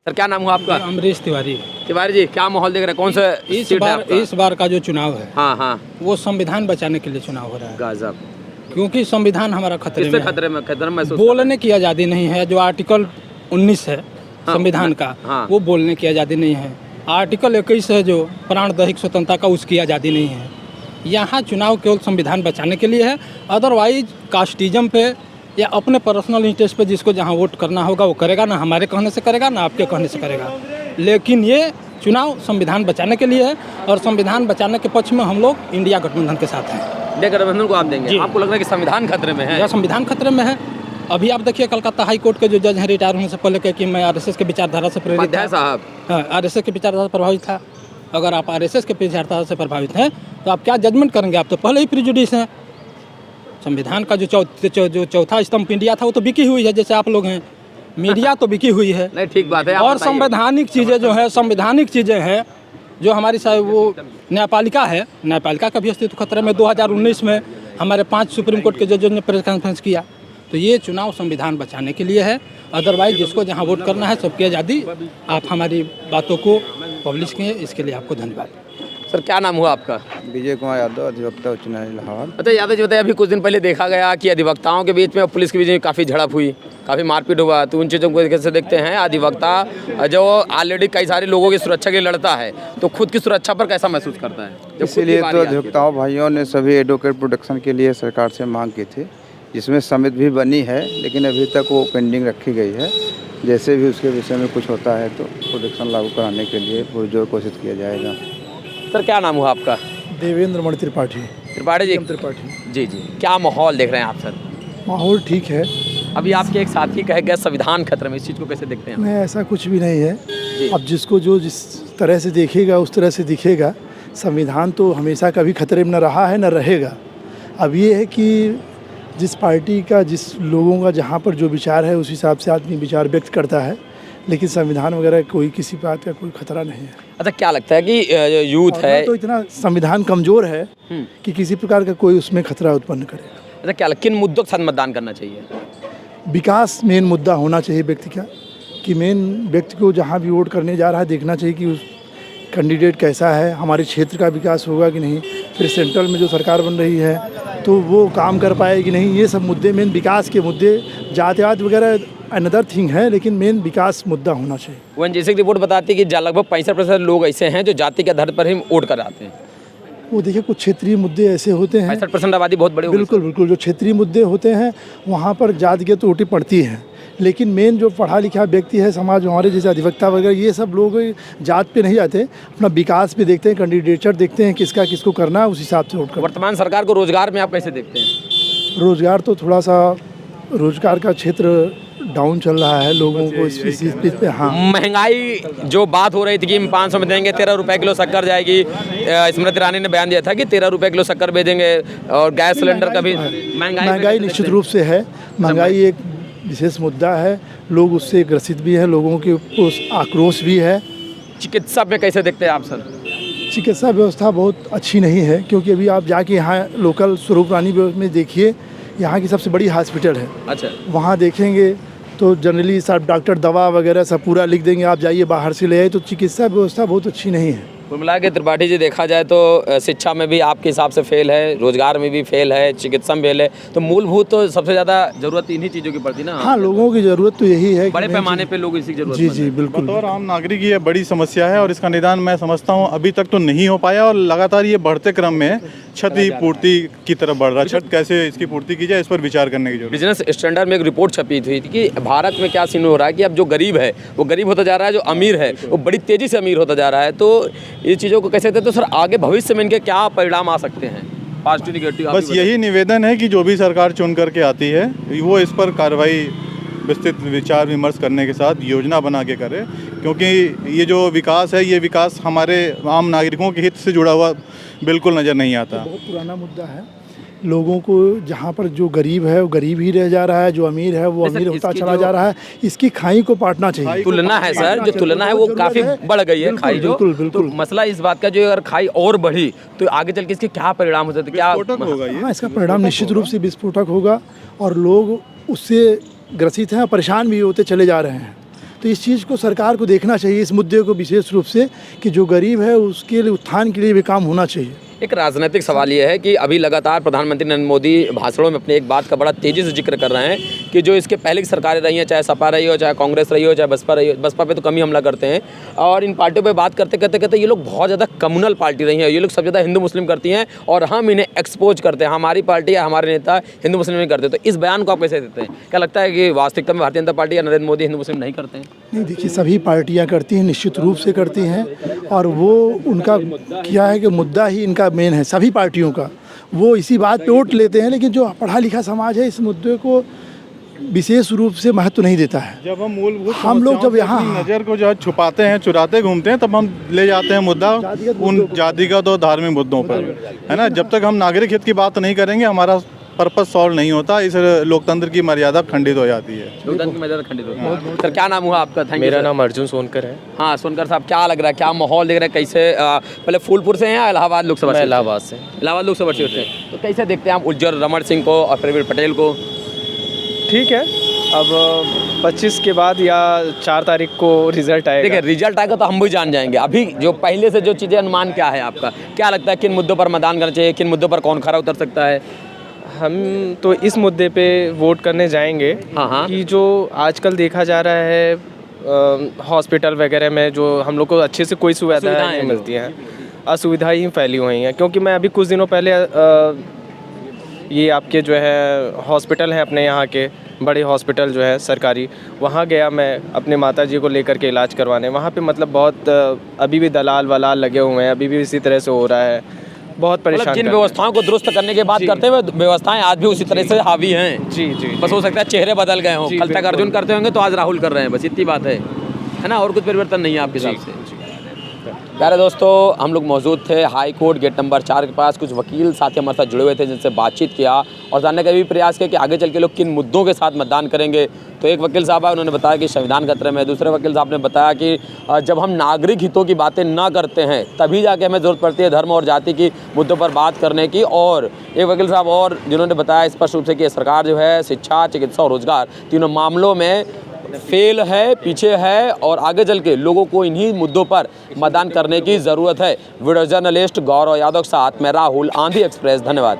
Sir क्या नाम हुआ आपका? अमरीश तिवारी। तिवारी जी, क्या माहौल देख रहे हैं? कौन सा सीट है आपका? इस बार का जो चुनाव है, हाँ हाँ, वो संविधान बचाने के लिए चुनाव हो रहा है। गजब। क्योंकि संविधान हमारा खतरे किससे में है। खतरे में महसूस बोलने की आज़ादी नहीं है। जो आर्टिकल 19 है हाँ, संविधान का, हाँ। वो बोलने की आज़ादी नहीं है। आर्टिकल 21 है जो प्राण दैहिक स्वतंत्रता का, उसकी आज़ादी नहीं है। यहाँ चुनाव केवल संविधान बचाने के लिए है। अदरवाइज कास्टिज्म पे या अपने पर्सनल इंटरेस्ट पे जिसको जहाँ वोट करना होगा वो करेगा, ना हमारे कहने से करेगा ना आपके कहने से करेगा। लेकिन ये चुनाव संविधान बचाने के लिए है और संविधान बचाने के पक्ष में हम लोग इंडिया गठबंधन के साथ हैं। इंडिया गठबंधन को आप देंगे? आपको लग रहा है कि संविधान खतरे में है? या संविधान खतरे में है। अभी आप देखिए कलकत्ता हाई कोर्ट के जो जज हैं, रिटायर होने से पहले कहे कि मैं आरएसएस के विचारधारा से प्रेरित उपाध्याय साहब, आरएसएस के विचारधारा से प्रभावित था। अगर आप आरएसएस के विचारधारा से प्रभावित हैं तो आप क्या जजमेंट करेंगे? आप तो पहले ही प्रिजुडिस हैं। संविधान का जो चौथा स्तंभ इंडिया था वो तो बिकी हुई है, जैसे आप लोग हैं। मीडिया तो बिकी हुई है। नहीं ठीक बात है। और संवैधानिक चीज़ें जो है, संवैधानिक चीज़ें हैं जो हमारी वो न्यायपालिका है, न्यायपालिका का भी अस्तित्व खतरे में। 2019 में हमारे 5 सुप्रीम कोर्ट के जजों ने प्रेस कॉन्फ्रेंस किया। तो ये चुनाव संविधान बचाने के लिए है। अदरवाइज जिसको जहाँ वोट करना है सबकी आज़ादी। आप हमारी बातों को पब्लिश किए, इसके लिए आपको धन्यवाद। सर क्या नाम हुआ आपका? विजय कुमार यादव, अधिवक्ता उच्च न्यायालय इलाहाबाद। अच्छा यादव जी बताइए, अभी कुछ दिन पहले देखा गया कि अधिवक्ताओं के बीच में और पुलिस के बीच में काफ़ी झड़प हुई, काफ़ी मारपीट हुआ। तो उन चीज़ों को कैसे देखते हैं? अधिवक्ता जो ऑलरेडी कई सारे लोगों की सुरक्षा के लिए लड़ता है, तो खुद की सुरक्षा पर कैसा महसूस करता है? इसीलिए तो अधिवक्ताओं भाइयों ने सभी एडवोकेट प्रोटेक्शन के लिए सरकार से मांग की थी, जिसमें समिति भी बनी है, लेकिन अभी तक वो पेंडिंग रखी गई है। जैसे भी उसके विषय में कुछ होता है तो प्रोटेक्शन लागू कराने के लिए पुरजोर कोशिश किया जाएगा। सर क्या नाम हुआ आपका? देवेंद्र मणि त्रिपाठी। त्रिपाठी जी, त्रिपाठी जी जी, क्या माहौल देख रहे हैं आप सर? माहौल ठीक है। अभी आपके एक साथी कहे गए संविधान खतरे में, इस चीज़ को कैसे देखते हैं? नहीं, ऐसा कुछ भी नहीं है। अब जिसको जो जिस तरह से देखेगा उस तरह से दिखेगा। संविधान तो हमेशा कभी खतरे में न रहा है न रहेगा। अब ये है कि जिस पार्टी का, जिस लोगों का जहाँ पर जो विचार है उस हिसाब से आदमी विचार व्यक्त करता है, लेकिन संविधान वगैरह कोई किसी बात का कोई खतरा नहीं है। अच्छा क्या लगता है कि यूथ है तो इतना संविधान कमज़ोर है कि किसी प्रकार का कोई उसमें खतरा उत्पन्न करेगा। अच्छा क्या किन मुद्दों के साथ मतदान करना चाहिए? विकास मेन मुद्दा होना चाहिए व्यक्ति का, कि मेन व्यक्ति को जहाँ भी वोट करने जा रहा है देखना चाहिए कि उस कैंडिडेट कैसा है, हमारे क्षेत्र का विकास होगा कि नहीं, फिर सेंट्रल में जो सरकार बन रही है तो वो काम कर पाएगी कि नहीं। ये सब मुद्दे, मेन विकास के मुद्दे, जातिवाद वगैरह अनदर थिंग है, लेकिन मेन विकास मुद्दा होना चाहिए। ओएनजीसी की रिपोर्ट बताती है कि लगभग 65% लोग ऐसे हैं जो जाति के आधार पर ही वोट कराते हैं। वो देखिए कुछ क्षेत्रीय मुद्दे ऐसे होते हैं, 65% आबादी बहुत बड़ी। बिल्कुल बिल्कुल, जो क्षेत्रीय मुद्दे होते हैं वहाँ पर जातिगत वोटें पड़ती हैं। लेकिन मेन जो पढ़ा लिखा व्यक्ति है, समाज, हमारे जैसे अधिवक्ता वगैरह, ये सब लोग जात पे नहीं आते, अपना विकास पे देखते हैं, कैंडिडेचर देखते हैं, किसका किसको करना है, उस हिसाब से वोट करते हैं। वर्तमान सरकार को रोजगार में आप कैसे देखते हैं? रोजगार तो थोड़ा सा, रोजगार का क्षेत्र डाउन चल रहा है लोगों को इस पे। हाँ, महंगाई जो बात हो रही थी कि 500 में देंगे, 13 रुपये किलो शक्कर जाएगी। स्मृति ईरानी ने बयान दिया था कि 13 रुपये किलो शक्कर भेजेंगे, और गैस सिलेंडर का भी महंगाई निश्चित रूप से है। महंगाई एक विशेष मुद्दा है, लोग उससे ग्रसित भी है, लोगों के उस आक्रोश भी है। चिकित्सा में कैसे देखते हैं आप सर? चिकित्सा व्यवस्था बहुत अच्छी नहीं है, क्योंकि अभी आप जाके यहाँ लोकल स्वरूप रानी में देखिए, यहाँ की सबसे बड़ी हॉस्पिटल है। अच्छा, वहाँ वहाँ देखेंगे तो जनरली सब डॉक्टर दवा वगैरह सब पूरा लिख देंगे, आप जाइए बाहर से ले आए। तो चिकित्सा व्यवस्था बहुत अच्छी नहीं है। कुल मिला के त्रिपाठी जी देखा जाए तो शिक्षा में भी आपके हिसाब से फेल है, रोजगार में भी फेल है, चिकित्सा में फेल है। तो मूलभूत तो सबसे ज़्यादा जरूरत इन्हीं चीज़ों की पड़ती ना। हाँ, लोगों की ज़रूरत तो यही है, बड़े पैमाने पे लोग इसी जरूरत। जी जी बिल्कुल। बतौर आम नागरिक ये बड़ी समस्या है और इसका निदान मैं समझता हूँ अभी तक तो नहीं हो पाया, और लगातार ये बढ़ते क्रम में क्षति पूर्ति की तरफ बढ़ रहा है। क्षति कैसे इसकी पूर्ति की जाए, इस पर विचार करने की जरूरत। बिजनेस स्टैंडर्ड में एक रिपोर्ट छपी थी कि भारत में क्या सीन हो रहा है कि अब जो गरीब है वो गरीब होता जा रहा है, जो अमीर है वो बड़ी तेज़ी से अमीर होता जा रहा है। तो ये चीज़ों को कैसे, तो सर आगे भविष्य में इनके क्या परिणाम आ सकते हैं, पॉजिटिव नेगेटिव? बस यही निवेदन है कि जो भी सरकार चुन करके आती है वो इस पर कार्रवाई विस्तृत विचार विमर्श करने के साथ योजना बना के करे, क्योंकि ये जो विकास है, ये विकास हमारे आम नागरिकों के हित से जुड़ा हुआ बिल्कुल नज़र नहीं आता। बहुत पुराना मुद्दा है। लोगों को जहाँ पर जो गरीब है वो गरीब ही रह जा रहा है, जो अमीर है वो अमीर होता चला जा रहा है। इसकी खाई को पाटना चाहिए। तुलना है सर, जो तुलना है वो काफ़ी बढ़ गई है खाई जो। बिल्कुल बिल्कुल। तो मसला इस बात का, जो अगर खाई और बढ़ी तो आगे चल के इसके क्या परिणाम हो सकते, क्या होगा ये? हाँ, इसका परिणाम निश्चित रूप से विस्फोटक होगा और लोग उससे ग्रसित हैं, परेशान भी होते चले जा रहे हैं। तो इस चीज़ को सरकार को देखना चाहिए, इस मुद्दे को विशेष रूप से, कि जो गरीब है उसके लिए उत्थान के लिए भी काम होना चाहिए। एक राजनीतिक सवाल ये है कि अभी लगातार प्रधानमंत्री नरेंद्र मोदी भाषणों में अपनी एक बात का बड़ा तेज़ी से जिक्र कर रहे हैं कि जो इसके पहले की सरकारें रही हैं, चाहे सपा रही हो, चाहे कांग्रेस रही हो, चाहे बसपा रही हो, बसपा पे तो कम ही हमला करते हैं, और इन पार्टियों पे बात करते करते ये लोग बहुत ज़्यादा कम्युनल पार्टी रही हैं, ये लोग सब ज़्यादा हिंदू मुस्लिम करती हैं और हम इन्हें एक्सपोज करते हैं, हमारी पार्टी या हमारे नेता हिंदू मुस्लिम नहीं करते। तो इस बयान को आप कैसे देते हैं? क्या लगता है कि वास्तविकता में भारतीय जनता पार्टी या नरेंद्र मोदी हिंदू मुस्लिम नहीं करते हैं? नहीं, देखिए सभी पार्टियां करती हैं, निश्चित रूप से करती हैं, और वो उनका क्या है कि मुद्दा ही इनका मेन है सभी पार्टियों का, वो इसी बात पे वोट लेते हैं। लेकिन जो पढ़ा लिखा समाज है इस मुद्दे को विशेष रूप से महत्व नहीं देता है। जब हम मूलभूत हम लोग जब यहाँ नज़र को जो है छुपाते हैं, चुराते घूमते हैं, तब हम ले जाते हैं मुद्दा उन जातिगत और धार्मिक मुद्दों पर, है ना। जब तक हम नागरिक हित की बात नहीं करेंगे हमारा पर्पस सॉल्व नहीं होता, इस लोकतंत्र की मर्यादा खंडित हो जाती है। लोकतंत्र की मर्यादा खंडित होती है। सर क्या नाम हुआ आपका? Thank you. मेरा नाम अर्जुन सोनकर है। हाँ सोनकर साहब, क्या लग रहा है, क्या माहौल दिख रहा है, कैसे पहले फूलपुर से हैं या इलाहाबाद लोकसभा मैं से? इलाहाबाद से। इलाहाबाद लोकसभा सीट से। तो कैसे देखते हैं आप उज्जवल रमण सिंह को और प्रवीण पटेल को? ठीक है, अब 25 के बाद या 4 तारीख को रिजल्ट आएगा। देखिए रिजल्ट आएगा तो हम भी जान जाएंगे। अभी जो पहले से जो चीज़ें अनुमान क्या है आपका, क्या लगता है किन मुद्दों पर मतदान करना चाहिए, किन मुद्दों पर कौन खरा उतर सकता है? हम तो इस मुद्दे पे वोट करने जाएंगे हाँ। कि जो आजकल देखा जा रहा है हॉस्पिटल वगैरह में जो हम लोग को अच्छे से कोई सुविधाएं नहीं मिलती हैं, असुविधाएं ही फैली हुई हैं। क्योंकि मैं अभी कुछ दिनों पहले ये आपके जो है हॉस्पिटल हैं अपने यहाँ के बड़े हॉस्पिटल जो है सरकारी, वहाँ गया मैं अपने माताजी को लेकर के इलाज करवाने। वहाँ पे मतलब बहुत अभी भी दलाल वलाल लगे हुए हैं, अभी भी इसी तरह से हो रहा है, बहुत परेशान। जिन व्यवस्थाओं को दुरुस्त करने की बात करते हुए व्यवस्थाएं आज भी उसी तरह से हावी हैं। जी जी, बस हो सकता है चेहरे बदल गए हों, कल तक अर्जुन करते होंगे तो आज राहुल कर रहे हैं, बस इतनी बात है ना, और कुछ परिवर्तन नहीं है आपके हिसाब से? प्यारे दोस्तों, हम लोग मौजूद थे हाई कोर्ट गेट नंबर 4 के पास। कुछ वकील साथी हमारे साथ जुड़े हुए थे जिनसे बातचीत किया और जानने का भी प्रयास किया कि आगे चल के लोग किन मुद्दों के साथ मतदान करेंगे। तो एक वकील साहब है, उन्होंने बताया कि संविधान खतरे में है। दूसरे वकील साहब ने बताया कि जब हम नागरिक हितों की बातें ना करते हैं तभी जाके हमें ज़रूरत पड़ती है धर्म और जाति की मुद्दों पर बात करने की। और एक वकील साहब और जिन्होंने बताया स्पष्ट रूप से कि सरकार जो है शिक्षा, चिकित्सा और रोजगार तीनों मामलों में फेल है, पीछे है और आगे चल के लोगों को इन्हीं मुद्दों पर मतदान करने की ज़रूरत है। वीडियो जर्नलिस्ट गौरव यादव के साथ मैं राहुल, आंधी एक्सप्रेस, धन्यवाद।